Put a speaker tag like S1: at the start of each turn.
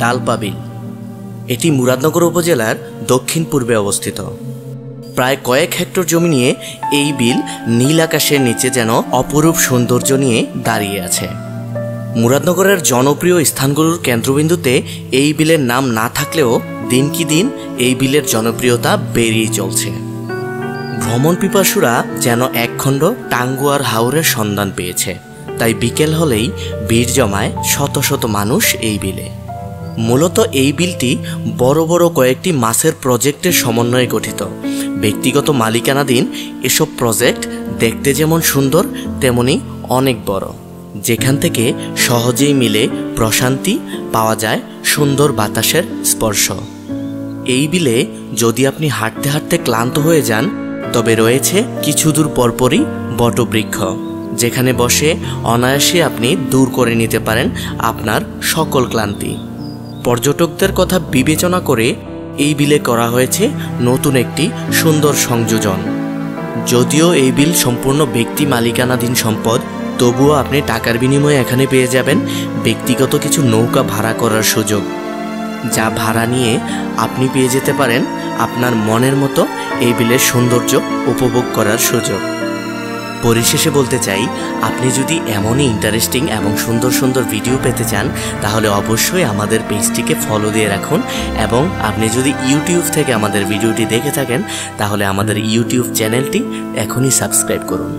S1: ডালপা বিল। এটি মুরাদনগর উপজেলার দক্ষিণ পূর্বে অবস্থিত। প্রায় কয়েক হেক্টর জমি নিয়ে এই বিল নীল আকাশের নিচে যেন অপরূপ সৌন্দর্য নিয়ে দাঁড়িয়ে আছে। মুরাদনগরের জনপ্রিয় স্থানগুলোর কেন্দ্রবিন্দুতে এই বিলের নাম না থাকলেও দিন কি দিন এই বিলের জনপ্রিয়তা বেড়েই চলছে। ভ্রমণ পিপাসুরা যেন একখণ্ড টাঙ্গুয়ার হাওরের সন্ধান পেয়েছে, তাই বিকেল হলেই ভিড় জমায় শত শত মানুষ এই বিলে। মূলত এই বিলটি বড় বড় কয়েকটি মাছের প্রজেক্টের সমন্বয়ে গঠিত। ব্যক্তিগত মালিকানাধীন এসব প্রজেক্ট দেখতে যেমন সুন্দর তেমনি অনেক বড়, যেখান থেকে সহজেই মিলে প্রশান্তি পাওয়া যায় সুন্দর বাতাসের স্পর্শ। এই বিলে যদি আপনি হাঁটতে হাঁটতে ক্লান্ত হয়ে যান, তবে রয়েছে কিছু দূর পরপরই বটবৃক্ষ, যেখানে বসে অনায়াসে আপনি দূর করে নিতে পারেন আপনার সকল ক্লান্তি। পর্যটকদের কথা বিবেচনা করে এই বিলে করা হয়েছে নতুন একটি সুন্দর সংযোজন। যদিও এই বিল সম্পূর্ণ ব্যক্তি মালিকানাধীন সম্পদ, তবুও আপনি টাকার বিনিময়ে এখানে পেয়ে যাবেন ব্যক্তিগত কিছু নৌকা ভাড়া করার সুযোগ, যা ভাড়া নিয়ে আপনি পেয়ে যেতে পারেন আপনার মনের মতো এই বিলের সৌন্দর্য উপভোগ করার সুযোগ। পরিশেষে বলতে চাই, আপনি যদি এমনই ইন্টারেস্টিং এবং সুন্দর সুন্দর ভিডিও পেতে চান, তাহলে অবশ্যই আমাদের পেজটিকে ফলো দিয়ে রাখুন, এবং আপনি যদি ইউটিউব থেকে আমাদের ভিডিওটি দেখে থাকেন, তাহলে আমাদের ইউটিউব চ্যানেলটি এখনই সাবস্ক্রাইব করুন।